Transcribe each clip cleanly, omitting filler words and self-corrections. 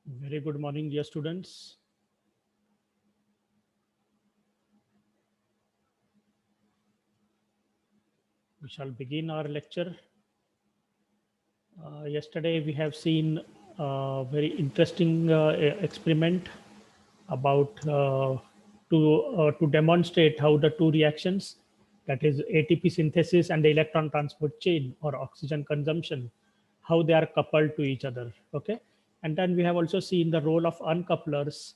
Very good morning, dear students. We shall begin our lecture. Yesterday, we have seen a very interesting experiment about to demonstrate how the two reactions, that is ATP synthesis and the electron transport chain or oxygen consumption, how they are coupled to each other. Okay, and then we have also seen the role of uncouplers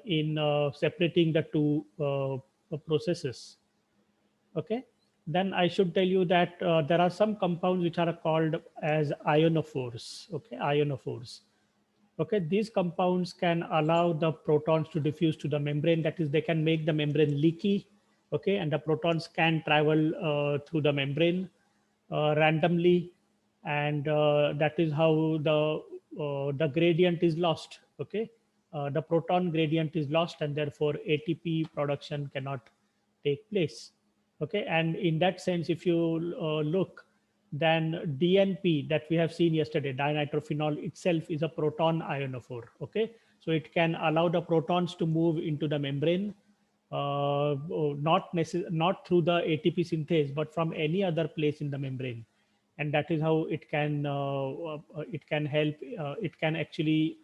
in separating the two processes. Okay, then I should tell you that there are some compounds which are called as ionophores. Okay, ionophores. Okay, these compounds can allow the protons to diffuse to the membrane, that is they can make the membrane leaky. Okay, and the protons can travel through the membrane randomly, and that is how the gradient is lost. Okay, the proton gradient is lost, and therefore ATP production cannot take place. Okay, and in that sense, if you look, then DNP that we have seen yesterday, dinitrophenol itself is a proton ionophore. Okay, so it can allow the protons to move into the membrane, not through the ATP synthase, but from any other place in the membrane, and that is how it can help. It can actually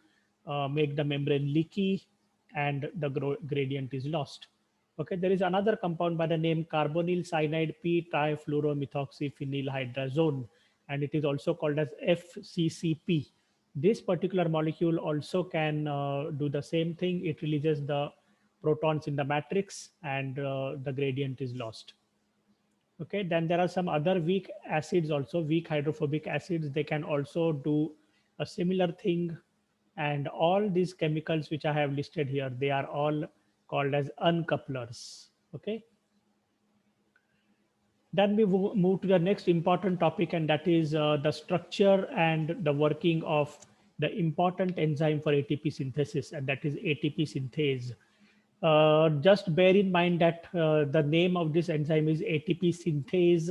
make the membrane leaky, and the gradient is lost. Okay, there is another compound by the name carbonyl cyanide p-trifluoromethoxyphenylhydrazone, and it is also called as FCCP. This particular molecule also can do the same thing. It releases the protons in the matrix, and the gradient is lost. Okay, then there are some other weak acids also, weak hydrophobic acids. They can also do a similar thing. And all these chemicals which I have listed here, they are all called as uncouplers. Okay, then we move to the next important topic, and that is the structure and the working of the important enzyme for ATP synthesis, and that is ATP synthase. Just bear in mind that the name of this enzyme is ATP synthase.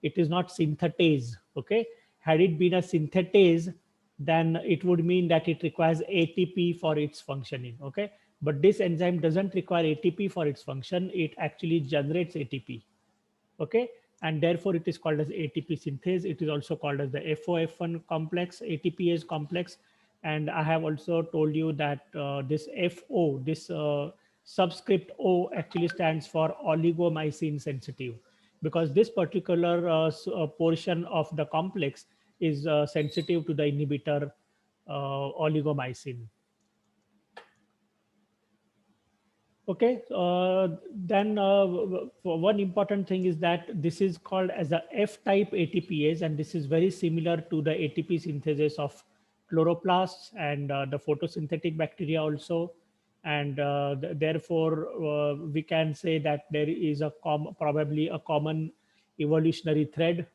It is not synthetase. Okay, had it been a synthetase, then it would mean that it requires ATP for its functioning. Okay, but this enzyme doesn't require ATP for its function. It actually generates ATP. Okay, and therefore it is called as ATP synthase. It is also called as the FOF1 complex, ATPase complex. And I have also told you that this FO, this subscript O, actually stands for oligomycin sensitive, because this particular portion of the complex is sensitive to the inhibitor oligomycin. Okay, then one important thing is that this is called as a F-type ATPase, and this is very similar to the ATP synthesis of chloroplasts and the photosynthetic bacteria also. And therefore, we can say that there is probably a common evolutionary thread.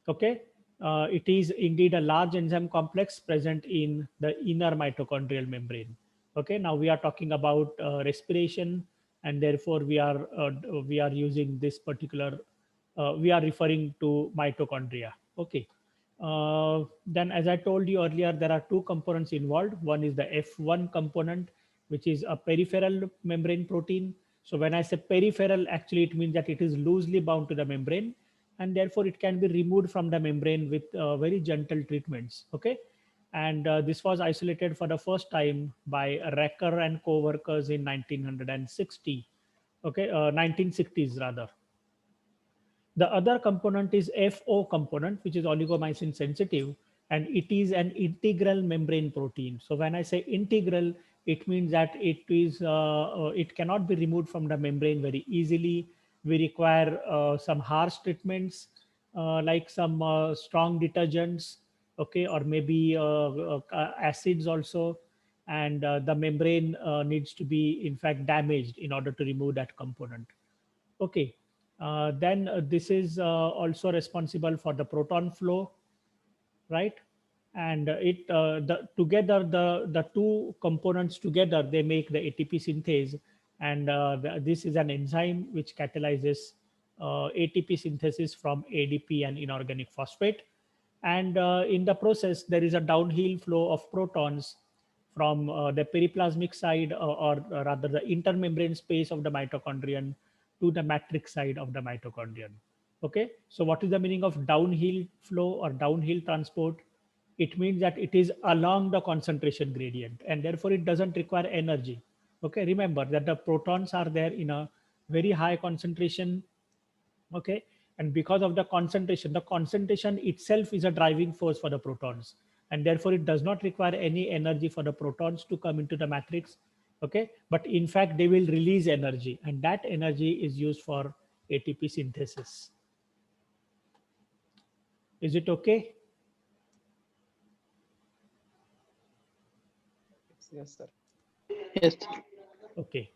Okay, it is indeed a large enzyme complex present in the inner mitochondrial membrane. Okay, now we are talking about respiration, and therefore we are using this particular we are referring to mitochondria. Okay, then as I told you earlier, there are two components involved. One is the F1 component, which is a peripheral membrane protein. So when I say peripheral, actually it means that it is loosely bound to the membrane, and therefore it can be removed from the membrane with very gentle treatments. Okay, and this was isolated for the first time by Recker and co-workers in 1960. Okay, 1960s rather. The other component is FO component, which is oligomycin sensitive, and it is an integral membrane protein. So when I say integral, it means that it cannot be removed from the membrane very easily. We require some harsh treatments, like some strong detergents, okay, or maybe acids also, and the membrane needs to be in fact damaged in order to remove that component. Okay, then this is also responsible for the proton flow, right? And the together the two components together, they make the ATP synthase, and this is an enzyme which catalyzes ATP synthesis from ADP and inorganic phosphate. And in the process, there is a downhill flow of protons from the periplasmic side, or rather the intermembrane space of the mitochondrion to the matrix side of the mitochondrion. Okay, so what is the meaning of downhill flow or downhill transport? It means that it is along the concentration gradient and therefore it doesn't require energy. Okay, remember that the protons are there in a very high concentration. Okay, and because of the concentration itself is a driving force for the protons, and therefore it does not require any energy for the protons to come into the matrix. Okay, but in fact they will release energy, and that energy is used for ATP synthesis. Is it okay? Yes, sir. Yes. Okay.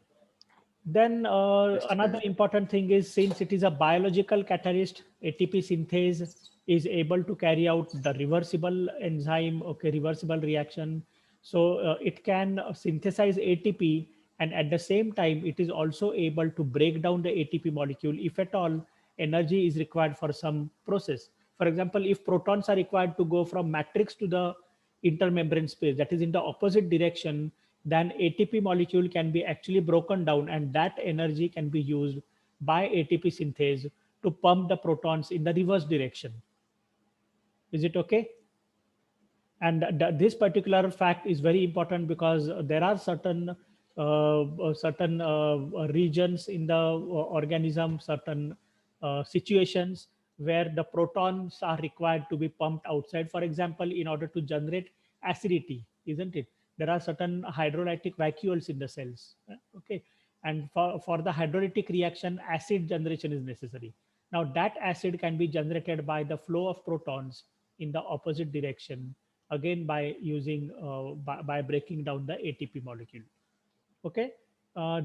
Then another important thing is, since it is a biological catalyst, ATP synthase is able to carry out the reversible enzyme, okay, reversible reaction. So it can synthesize ATP, and at the same time, it is also able to break down the ATP molecule if at all energy is required for some process. For example, if protons are required to go from matrix to the intermembrane space, that is in the opposite direction, then ATP molecule can be actually broken down, and that energy can be used by ATP synthase to pump the protons in the reverse direction. Is it okay? And this particular fact is very important because there are certain regions in the organism, certain situations where the protons are required to be pumped outside, for example in order to generate acidity, isn't it? There are certain hydrolytic vacuoles in the cells. Okay, and for the hydrolytic reaction acid generation is necessary. Now that acid can be generated by the flow of protons in the opposite direction, again by using by breaking down the ATP molecule. Okay,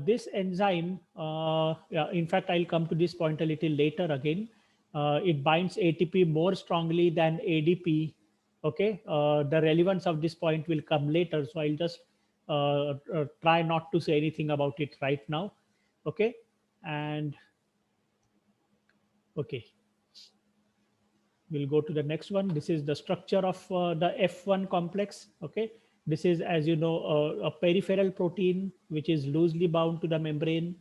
this enzyme, yeah, in fact, I'll come to this point a little later again. It binds ATP more strongly than ADP. Okay, the relevance of this point will come later, so I'll just try not to say anything about it right now. Okay, and okay, we'll go to the next one. This is the structure of the F1 complex. Okay, this is, as you know, a peripheral protein which is loosely bound to the membrane.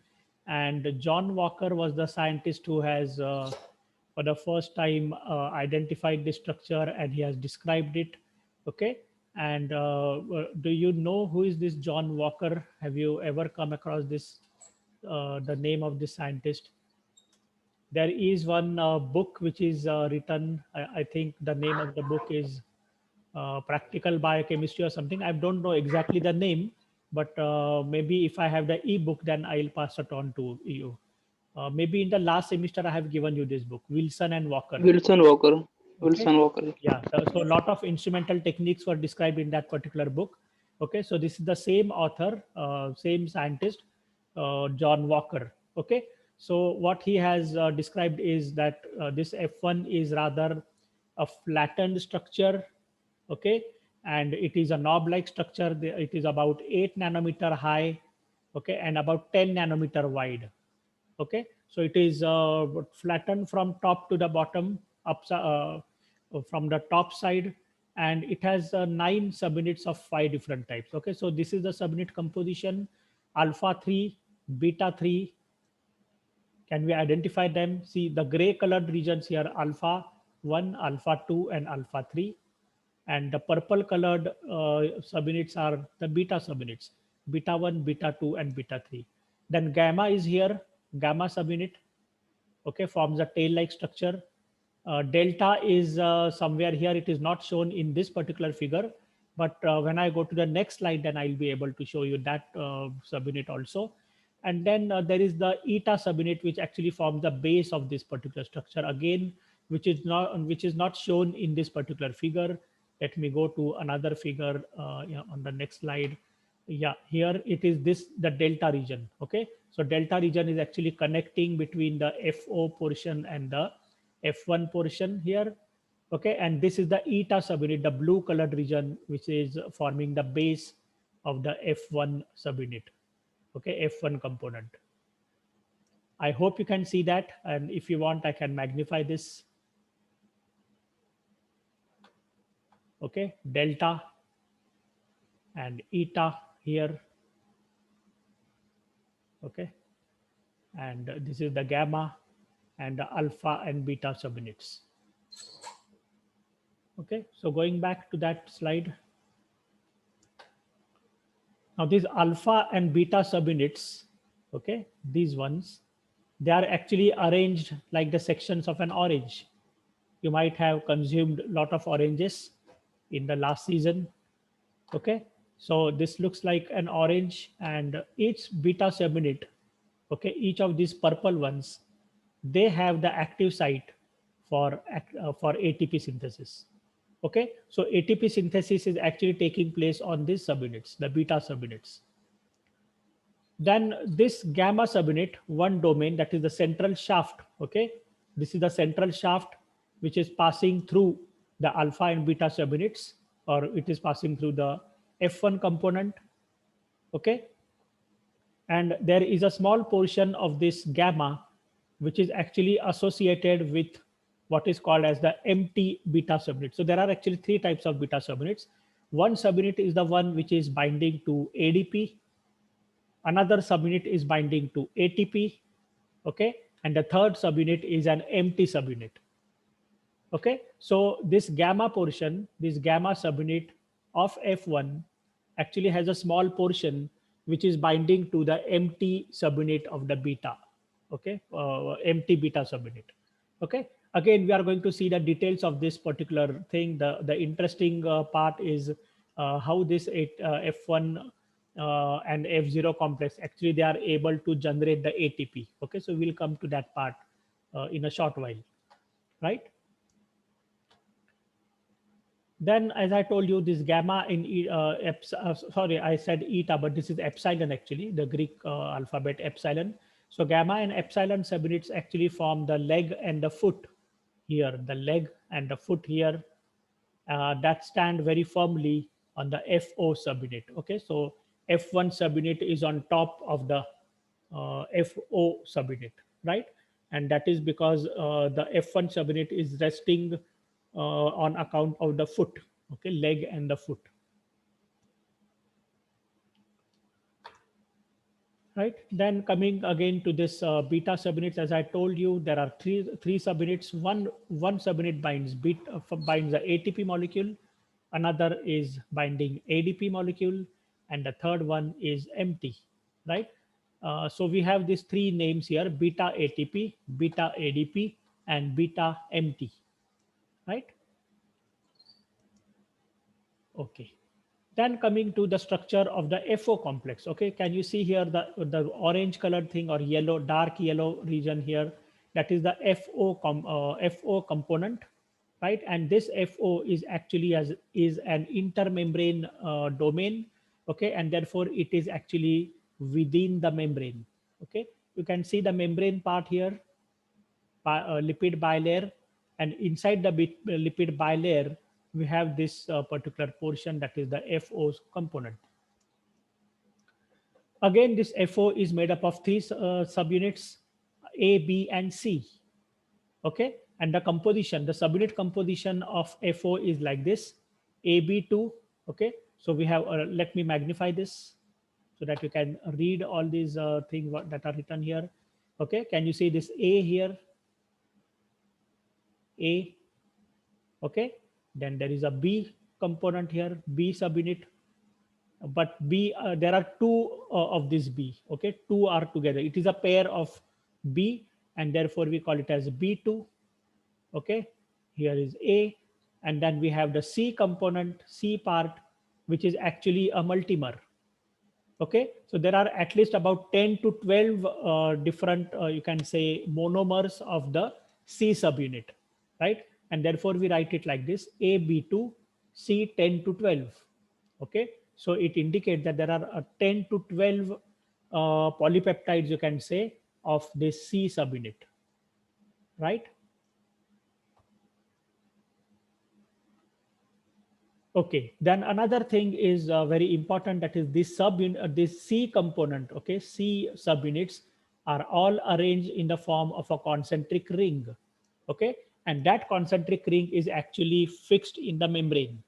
And John Walker was the scientist who has, for the first time, identified this structure, and he has described it. Okay, and do you know who is this John Walker? Have you ever come across this, the name of this scientist? There is one book which is written. I think the name of the book is Practical Biochemistry or something. I don't know exactly the name, but maybe if I have the ebook, then I'll pass it on to you. Maybe in the last semester, I have given you this book, Wilson and Walker. Wilson Walker. Okay. Wilson Walker. Yeah. So a lot of instrumental techniques were described in that particular book. Okay. So this is the same author, same scientist, John Walker. Okay. So what he has described is that this F1 is rather a flattened structure. Okay. And it is a knob-like structure. It is about 8 nanometer high. Okay. And about 10 nanometer wide. Okay, so it is flattened from top to the bottom, from the top side, and it has 9 subunits of 5 different types. Okay, so this is the subunit composition: alpha 3, beta 3. Can we identify them? See the gray colored regions here: alpha 1, alpha 2, and alpha 3. And the purple colored subunits are the beta subunits: beta 1, beta 2, and beta 3. Then gamma is here. Gamma subunit, okay, forms a tail like structure. Delta is somewhere here. It is not shown in this particular figure, but when I go to the next slide, then I'll be able to show you that subunit also. And then there is the eta subunit, which actually forms the base of this particular structure again, which is not shown in this particular figure. Let me go to another figure, yeah, on the next slide. Yeah, here it is, this the delta region. Okay, so delta region is actually connecting between the FO portion and the F1 portion here. Okay, and this is the eta subunit, the blue colored region, which is forming the base of the F1 subunit. Okay, F1 component. I hope you can see that, and if you want, I can magnify this. Okay, delta, and eta here. Okay, and this is the gamma and the alpha and beta subunits. Okay, so going back to that slide. Now these alpha and beta subunits, okay, these ones, they are actually arranged like the sections of an orange. You might have consumed a lot of oranges in the last season. Okay, so this looks like an orange, and each beta subunit, okay, each of these purple ones, they have the active site for ATP synthesis. Okay, so ATP synthesis is actually taking place on these subunits, the beta subunits. Then this gamma subunit, one domain, that is the central shaft. Okay, this is the central shaft which is passing through the alpha and beta subunits, or it is passing through the F1 component. Okay, and there is a small portion of this gamma which is actually associated with what is called as the empty beta subunit. So there are actually three types of beta subunits. One subunit is the one which is binding to ADP, another subunit is binding to ATP, okay, and the third subunit is an empty subunit. Okay, so this gamma portion, this gamma subunit of F1 actually has a small portion which is binding to the empty subunit of the beta. Okay, empty beta subunit. Okay, again we are going to see the details of this particular thing. The interesting part is how this F1 and F0 complex, actually they are able to generate the ATP. Okay, so we'll come to that part in a short while, right? Then, as I told you, this gamma in sorry, I said eta, but this is epsilon actually, the Greek alphabet epsilon. So gamma and epsilon subunits actually form the leg and the foot here, the leg and the foot here, that stand very firmly on the FO subunit. Okay, so F1 subunit is on top of the FO subunit, right? And that is because the F1 subunit is resting on account of the foot, okay, leg and the foot, right? Then coming again to this beta subunits, as I told you, there are three subunits. One subunit binds the ATP molecule, another is binding ADP molecule, and the third one is empty, right? So we have these three names here: beta ATP, beta ADP, and beta empty, right? Okay. Then coming to the structure of the FO complex. Okay, can you see here the orange colored thing, or yellow, dark yellow region here? That is the FO component, right? And this FO is actually is an intermembrane domain. Okay, and therefore it is actually within the membrane. Okay, you can see the membrane part here, lipid bilayer, and inside the lipid bilayer we have this particular portion, that is the FO component. Again, this FO is made up of three subunits, A, B, and C. Okay, and the composition, the subunit composition of FO is like this: AB2. Okay, so we have, let me magnify this so that you can read all these things that are written here. Okay, can you see this A here? A. Okay, then there is a B component here, B subunit, but B, there are two of this B. Okay, two are together, it is a pair of B, and therefore we call it as B2. Okay, here is A, and then we have the C component, C part, which is actually a multimer. Okay, so there are at least about 10 to 12 different, you can say, monomers of the C subunit, right? And therefore we write it like this: AB2 C 10 to 12. Okay, so it indicates that there are 10 to 12 polypeptides, you can say, of this C subunit, right? Okay, then another thing is very important, that is this C component. Okay, C subunits are all arranged in the form of a concentric ring. Okay, and that concentric ring is actually fixed in the membrane.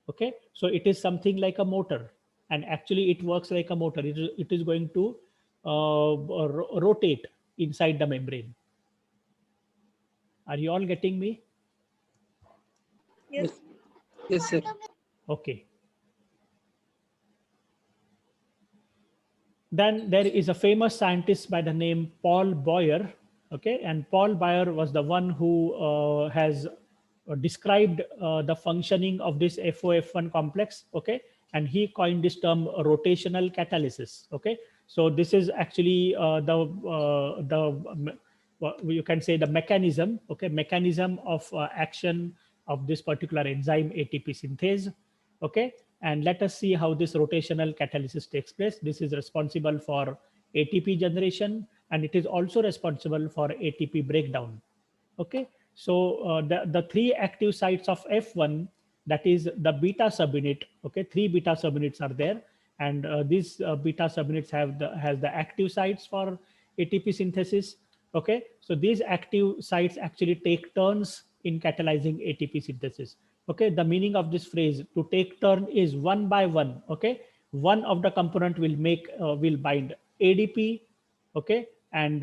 Okay, so it is something like a motor, and actually it works like a motor. It is going to rotate inside the membrane. Are you all getting me? Yes. Yes. Yes, sir. Okay. Then there is a famous scientist by the name Paul Boyer. Okay, and Paul Boyer was the one who has described the functioning of this FOF1 complex. Okay, and he coined this term rotational catalysis. Okay, so this is actually you can say the mechanism. Okay, mechanism of action of this particular enzyme ATP synthase. Okay, and let us see how this rotational catalysis takes place. This is responsible for ATP generation, and it is also responsible for ATP breakdown. Okay, so the three active sites of F1, that is the beta subunit. Okay, three beta subunits are there, and these beta subunits has the active sites for ATP synthesis. Okay, so these active sites actually take turns in catalyzing ATP synthesis. Okay, the meaning of this phrase to take turn is one by one. Okay, one of the component will bind ADP. Okay, and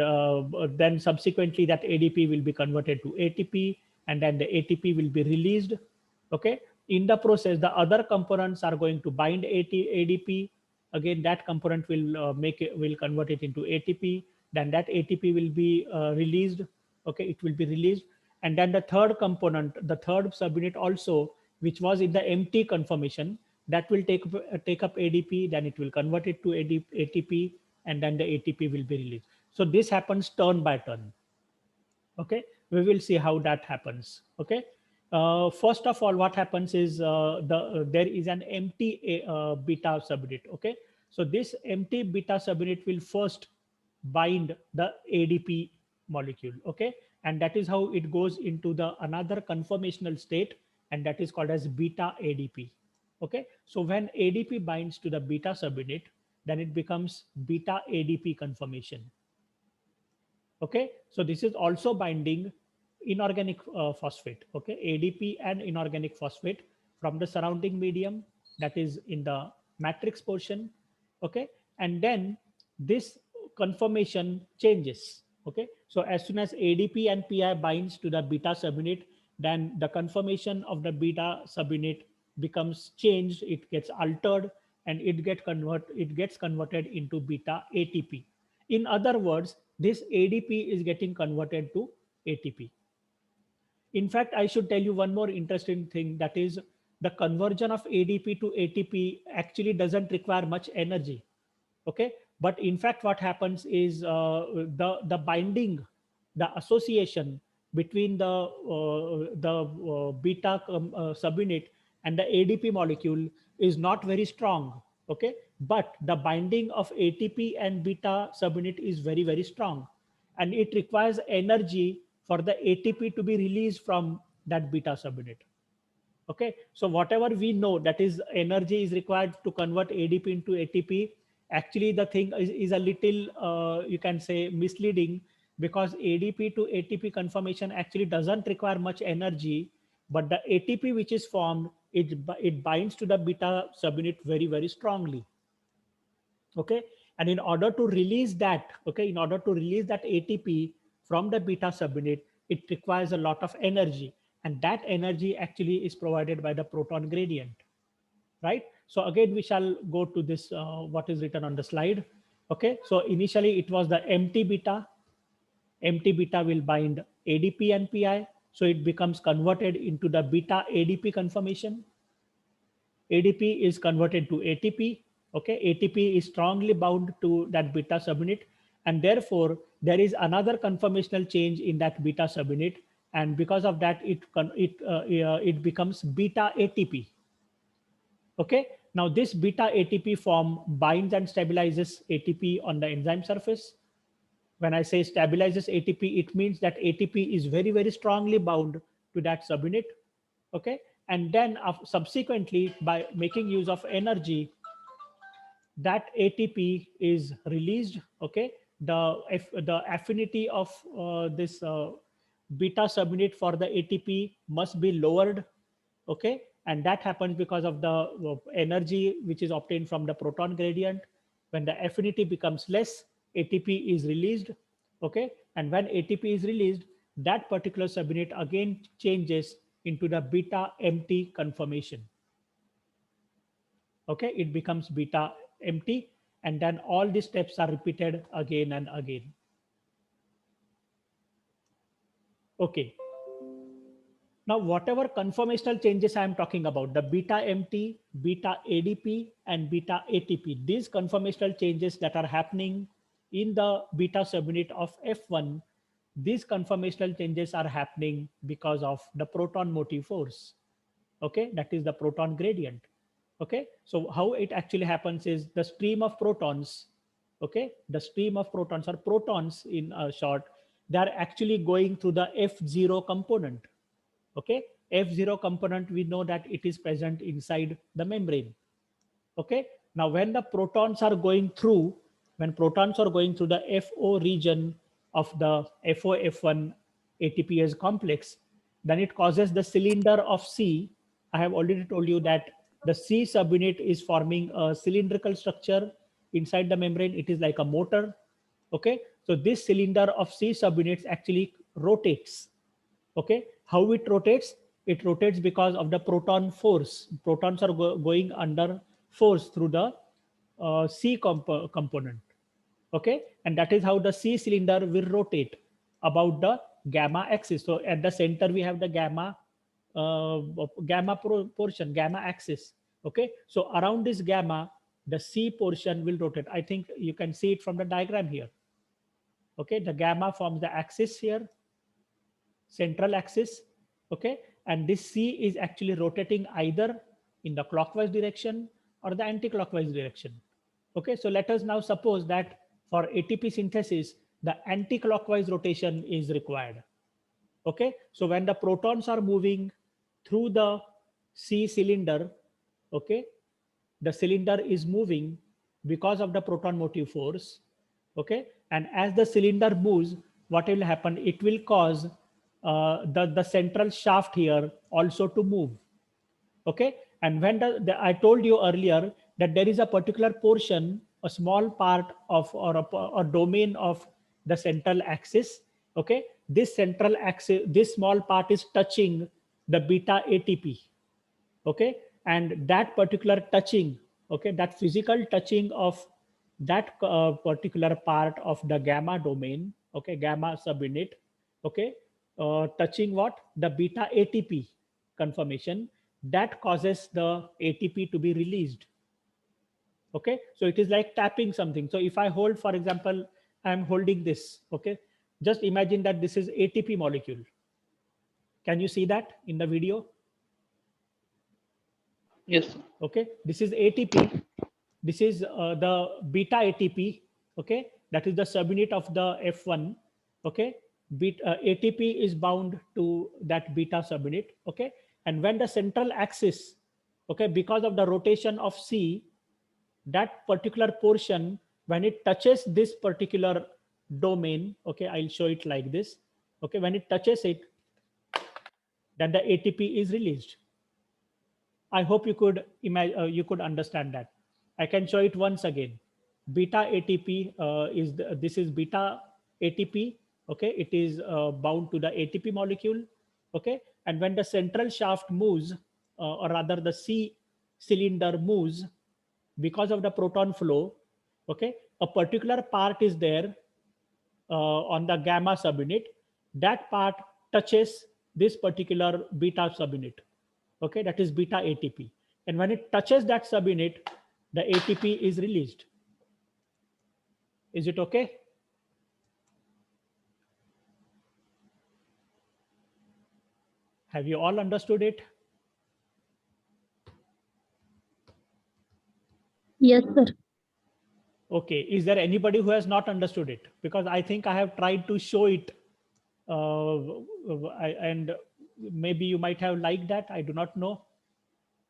then subsequently that ADP will be converted to ATP, and then the ATP will be released. Okay, in the process the other components are going to bind ADP. Again, that component will convert it into ATP, then that ATP will be released. Okay, it will be released, and then the third component, the third subunit also, which was in the empty conformation, that will take up ADP, then it will convert it to ATP, and then the ATP will be released. So this happens turn by turn. Okay, we will see how that happens. Okay, first of all, what happens is there is an empty beta subunit. Okay, so this empty beta subunit will first bind the ADP molecule. Okay, and that is how it goes into the another conformational state, and that is called as beta ADP. Okay, so when ADP binds to the beta subunit, then it becomes beta ADP conformation. Okay, so this is also binding inorganic phosphate. Okay, ADP and inorganic phosphate from the surrounding medium, that is in the matrix portion. Okay, and then this conformation changes. Okay, so as soon as ADP and PI binds to the beta subunit, then the conformation of the beta subunit becomes changed, it gets altered, and it gets converted into beta ATP. In other words, this ADP is getting converted to ATP. In fact, I should tell you one more interesting thing, that is the conversion of ADP to ATP actually doesn't require much energy. Okay, but in fact what happens is the binding, the association between the beta subunit and the ADP molecule is not very strong. Okay, but the binding of ATP and beta subunit is very strong, and it requires energy for the ATP to be released from that beta subunit. Okay, so whatever we know, that is energy is required to convert ADP into ATP, actually the thing is a little you can say misleading, because ADP to ATP conformation actually doesn't require much energy, but the ATP which is formed, it binds to the beta subunit very strongly. Okay, and in order to release that, okay, in order to release that ATP from the beta subunit, it requires a lot of energy, and that energy actually is provided by the proton gradient, right? So again we shall go to this what is written on the slide. Okay, so initially it was the empty beta. Empty beta will bind ADP and PI, so it becomes converted into the beta ADP conformation. ADP is converted to ATP. Okay, ATP is strongly bound to that beta subunit, and therefore there is another conformational change in that beta subunit, and because of that, it becomes beta ATP. Okay, now this beta ATP form binds and stabilizes ATP on the enzyme surface. When I say stabilizes ATP, it means that ATP is very strongly bound to that subunit. Okay, and then subsequently, by making use of energy, that ATP is released. Okay, the affinity of this beta subunit for the ATP must be lowered. Okay, And that happens because of the energy which is obtained from the proton gradient. When the affinity becomes less, ATP is released. Okay. And when ATP is released, that particular subunit again changes into the beta empty conformation. Okay. It becomes beta empty. And then all these steps are repeated again and again. Okay. Now, whatever conformational changes I am talking about, the beta MT, beta ADP, and beta ATP, these conformational changes that are happening in the beta subunit of F1, these conformational changes are happening because of the proton motive force. Okay, that is the proton gradient. Okay, so how it actually happens is the stream of protons, okay, the stream of protons or protons in short, they are actually going through the F0 component. Okay, F0 component, we know that it is present inside the membrane. Okay, now when the protons are going through, when protons are going through the FO region of the FO-F1 ATPase complex, then it causes the cylinder of C. I have already told you that the C subunit is forming a cylindrical structure inside the membrane. It is like a motor. Okay, so this cylinder of C subunits actually rotates. Okay, how it rotates? It rotates because of the proton force. Protons are going under force through the component. Okay, and that is how the C cylinder will rotate about the gamma axis. So at the center we have the gamma portion, gamma axis. Okay, so around this gamma, the C portion will rotate. I think you can see it from the diagram here. Okay, the gamma forms the axis here, central axis. Okay, and this C is actually rotating either in the clockwise direction or the anti-clockwise direction. Okay, so let us now suppose that for ATP synthesis, the anti-clockwise rotation is required. Okay, so when the protons are moving through the C cylinder, okay, the cylinder is moving because of the proton motive force. Okay, and as the cylinder moves, what will happen? It will cause the central shaft here also to move. Okay, and when I told you earlier that there is a particular portion, a small part of or a domain of the central axis. Okay, this central axis, this small part is touching the beta ATP. Okay, and that particular touching, okay, that physical touching of that particular part of the gamma domain, okay, gamma subunit, okay, touching what? The beta ATP conformation, that causes the ATP to be released. Okay, so it is like tapping something. So if I hold, for example, I'm holding this. Okay, just imagine that this is ATP molecule. Can you see that in the video? Yes. Okay, this is ATP. This is the beta ATP. Okay, that is the subunit of the F1. Okay, ATP is bound to that beta subunit. Okay, and when the central axis, okay, because of the rotation of C, that particular portion, when it touches this particular domain, okay, I'll show it like this. Okay, when it touches it, then the ATP is released. I hope you could imagine, you could understand that. I can show it once again. Beta ATP this is beta ATP. Okay, it is bound to the ATP molecule. Okay, and when the central shaft moves, or rather the C cylinder moves, because of the proton flow, okay, a particular part is there on the gamma subunit. That part touches this particular beta subunit. Okay, that is beta ATP. And when it touches that subunit, the ATP is released. Is it okay? Have you all understood it? Yes, sir. Okay. Is there anybody who has not understood it? Because I think I have tried to show it, and maybe you might have liked that. I do not know.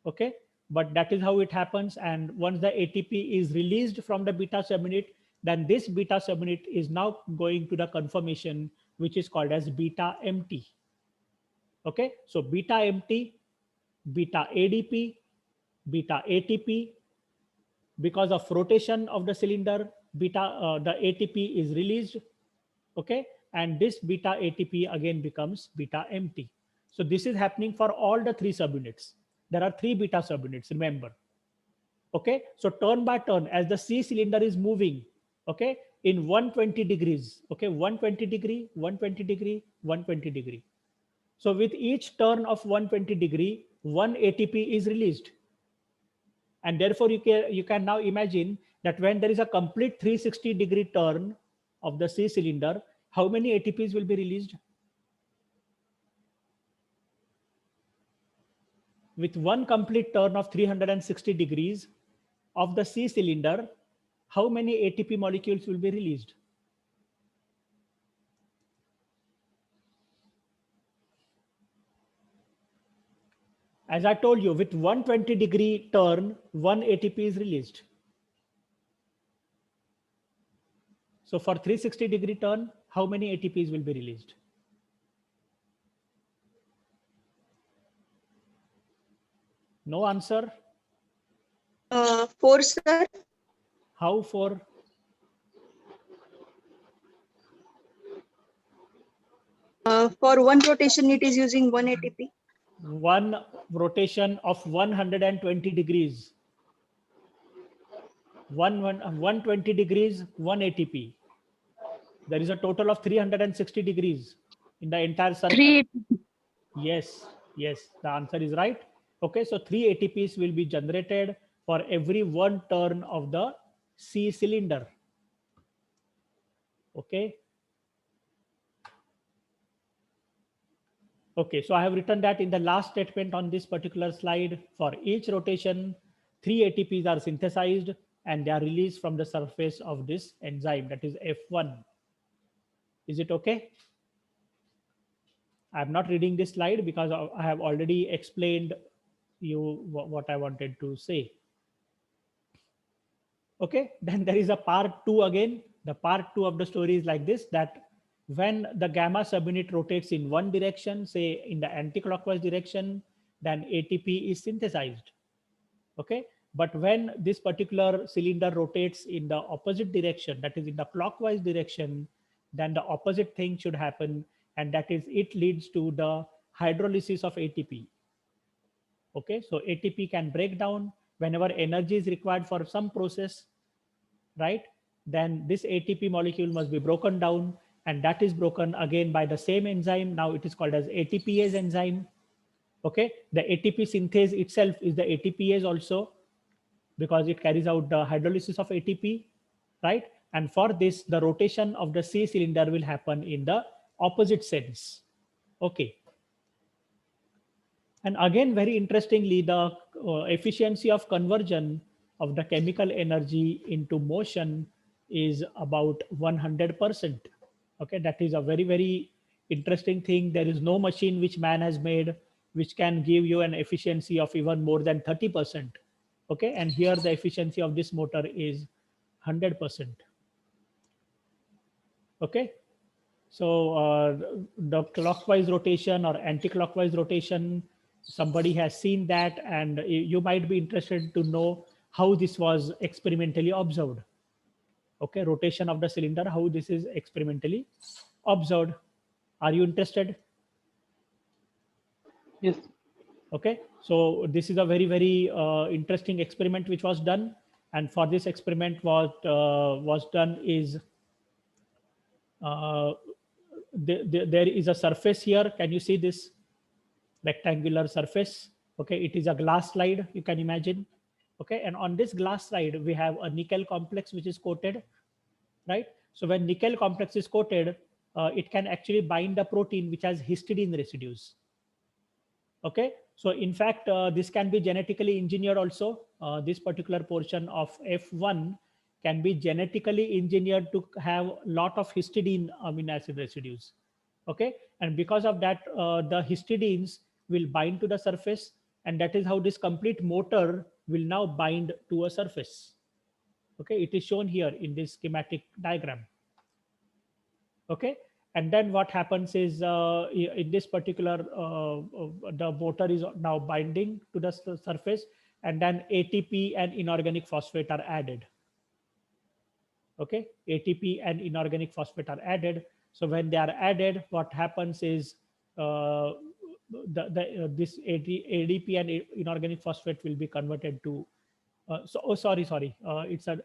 Okay, but that is how it happens. And once the ATP is released from the beta subunit, then this beta subunit is now going to the conformation which is called as beta empty. Okay, so beta empty, beta ADP, beta ATP. Because of rotation of the cylinder, the ATP is released, okay, and this beta ATP again becomes beta empty. So this is happening for all the three subunits. There are three beta subunits, remember. Okay, so turn by turn, as the C cylinder is moving, okay, in 120 degrees, okay, 120 degree, 120 degree, 120 degree. So with each turn of 120 degree, one ATP is released. And therefore you can now imagine that when there is a complete 360-degree turn of the C cylinder, how many ATPs will be released? With one complete turn of 360 degrees of the C cylinder, how many ATP molecules will be released? As I told you, with 120-degree turn, one ATP is released. So for 360-degree turn, how many ATPs will be released? No answer? 4, sir. How 4? For one rotation, it is using 1 ATP. One rotation of 120 degrees. 120 degrees, 1 ATP. There is a total of 360 degrees in the entire circle. 3 Yes, yes, the answer is right. Okay, so 3 ATPs will be generated for every one turn of the C cylinder. Okay. Okay, so I have written that in the last statement on this particular slide. For each rotation, 3 ATPs are synthesized and they are released from the surface of this enzyme, that is F1. Is it okay? I'm not reading this slide because I have already explained you what I wanted to say. Okay, then there is a part 2 again. The part 2 of the story is like this, that when the gamma subunit rotates in one direction, say in the anti-clockwise direction, then ATP is synthesized. Okay, but when this particular cylinder rotates in the opposite direction, that is in the clockwise direction, then the opposite thing should happen, and that is it leads to the hydrolysis of ATP. Okay, so ATP can break down whenever energy is required for some process, right? Then this ATP molecule must be broken down, and that is broken again by the same enzyme. Now it is called as ATPase enzyme. Okay, the ATP synthase itself is the ATPase also, because it carries out the hydrolysis of ATP, right? And for this, the rotation of the C cylinder will happen in the opposite sense. Okay. And again, very interestingly, the efficiency of conversion of the chemical energy into motion is about 100%. Okay, that is a very, very interesting thing. There is no machine which man has made which can give you an efficiency of even more than 30%. Okay, and here the efficiency of this motor is 100%. Okay, so the clockwise rotation or anti-clockwise rotation, somebody has seen that, and you might be interested to know how this was experimentally observed. Okay, rotation of the cylinder, how this is experimentally observed. Are you interested? Yes. Okay, so this is a very, very interesting experiment which was done, and for this experiment, what was done is uh, there is a surface here. Can you see this rectangular surface? Okay, it is a glass slide, you can imagine. Okay, and on this glass slide we have a nickel complex which is coated, right? So when nickel complex is coated, it can actually bind a protein which has histidine residues. Okay, so in fact, this can be genetically engineered also. This particular portion of F1 can be genetically engineered to have a lot of histidine amino acid residues. Okay, and because of that, the histidines will bind to the surface, and that is how this complete motor will now bind to a surface. Okay, it is shown here in this schematic diagram. Okay, And then what happens is in this particular, the motor is now binding to the surface, and then ATP and inorganic phosphate are added. Okay, ATP and inorganic phosphate are added. So when they are added, what happens is this ADP and inorganic phosphate will be converted to. Sorry. It's a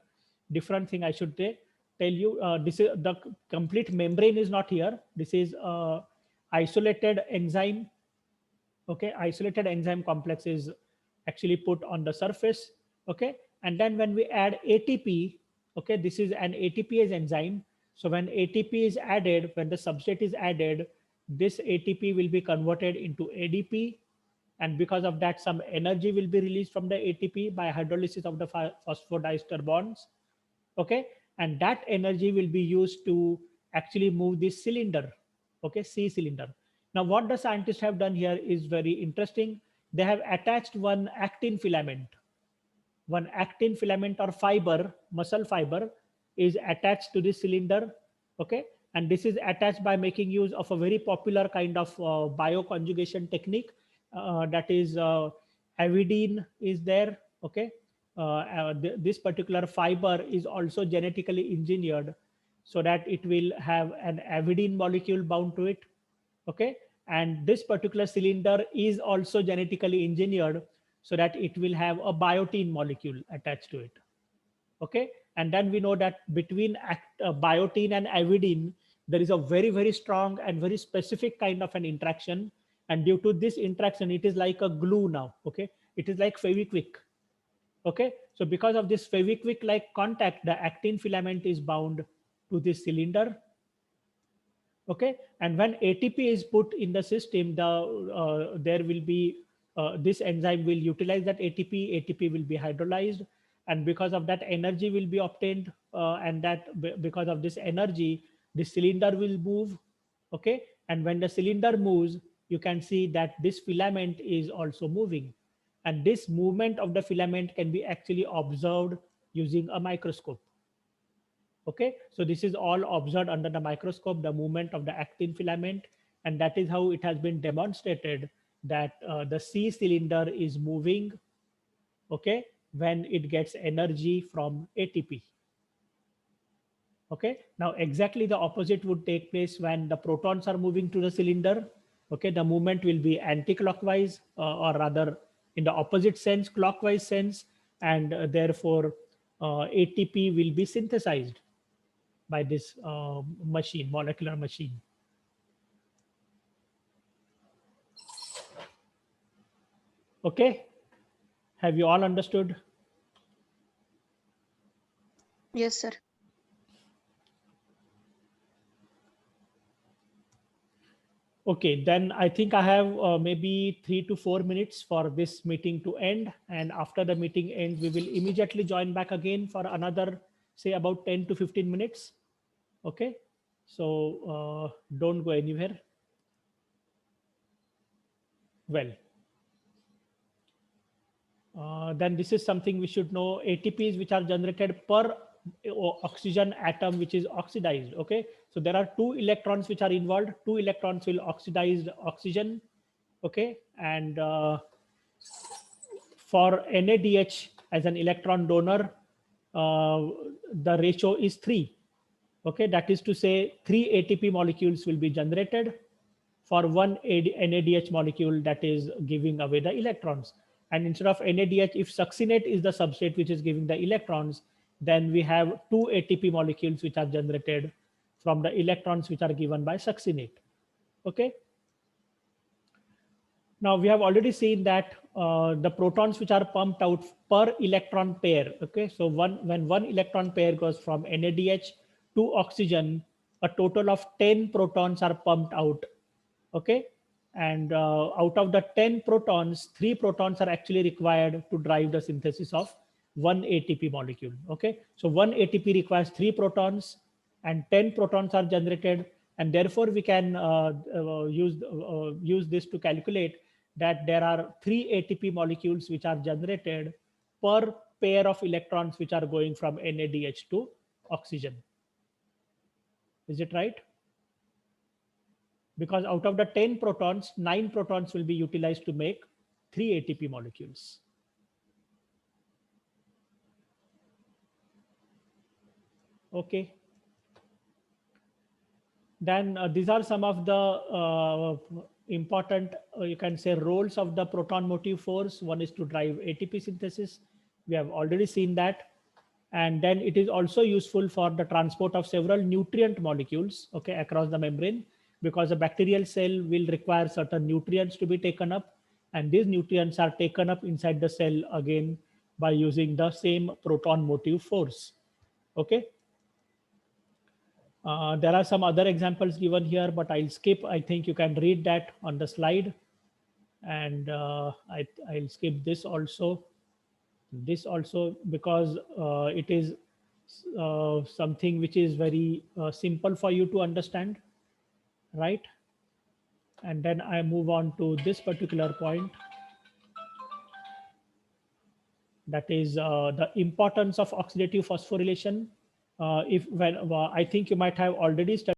different thing. I should tell you. This is the complete membrane is not here. This is isolated enzyme. Okay, isolated enzyme complex is actually put on the surface. Okay, and then when we add ATP, okay, this is an ATPase enzyme. So when ATP is added, when the substrate is added, this ATP will be converted into ADP, and because of that, some energy will be released from the ATP by hydrolysis of the phosphodiester bonds. Okay, and that energy will be used to actually move this cylinder. Okay, C cylinder. Now what the scientists have done here is very interesting. They have attached one actin filament. One actin filament or fiber, muscle fiber, is attached to this cylinder. Okay, and this is attached by making use of a very popular kind of bioconjugation technique, that is avidine is there. Okay, this particular fiber is also genetically engineered so that it will have an avidine molecule bound to it. Okay, and this particular cylinder is also genetically engineered so that it will have a biotin molecule attached to it. Okay, and then we know that between biotin and avidine there is a very strong and very specific kind of an interaction, and due to this interaction it is like a glue now. Okay, it is like Fevikwik. Okay, so because of this Fevikwik like contact, the actin filament is bound to this cylinder. Okay, and when ATP is put in the system, there will be this enzyme will utilize that ATP will be hydrolyzed, and because of that energy will be obtained, and because of this energy the cylinder will move. Okay, and when the cylinder moves, you can see that this filament is also moving, and this movement of the filament can be actually observed using a microscope. Okay, so this is all observed under the microscope, the movement of the actin filament, and that is how it has been demonstrated that the C cylinder is moving. Okay, when it gets energy from ATP. Okay, now exactly the opposite would take place when the protons are moving to the cylinder. Okay, the movement will be anti-clockwise, or rather in the opposite sense, clockwise sense, and therefore ATP will be synthesized by this machine, molecular machine. Okay, have you all understood? Yes, sir. Okay, then I think I have maybe 3 to 4 minutes for this meeting to end. And after the meeting ends, we will immediately join back again for another, say about 10 to 15 minutes. Okay, so don't go anywhere. Well, then this is something we should know. ATPs which are generated per oxygen atom which is oxidized. Okay, so there are 2 electrons which are involved. 2 electrons will oxidize oxygen. Okay, and for NADH as an electron donor, the ratio is 3. Okay, that is to say 3 ATP molecules will be generated for one NADH molecule that is giving away the electrons. And instead of NADH, if succinate is the substrate which is giving the electrons, then we have 2 ATP molecules which are generated from the electrons which are given by succinate. Okay. Now we have already seen that the protons which are pumped out per electron pair. Okay, so when one electron pair goes from NADH to oxygen, a total of 10 protons are pumped out. Okay, and out of the 10 protons, 3 protons are actually required to drive the synthesis of one ATP molecule. Okay, so one ATP requires 3 protons, and 10 protons are generated, and therefore we can use this to calculate that there are 3 ATP molecules which are generated per pair of electrons which are going from NADH to oxygen. Is it right? because out of the 10 protons, 9 protons will be utilized to make 3 ATP molecules. Okay. Then these are some of the important, you can say, roles of the proton motive force. One is to drive ATP synthesis. We have already seen that. And then it is also useful for the transport of several nutrient molecules, okay, across the membrane, because a bacterial cell will require certain nutrients to be taken up. And these nutrients are taken up inside the cell again by using the same proton motive force. Okay. There are some other examples given here, but I'll skip. I think you can read that on the slide. And I'll skip this also. This also, because it is something which is very simple for you to understand, right? And then I move on to this particular point. That is the importance of oxidative phosphorylation. If when I think you might have already studied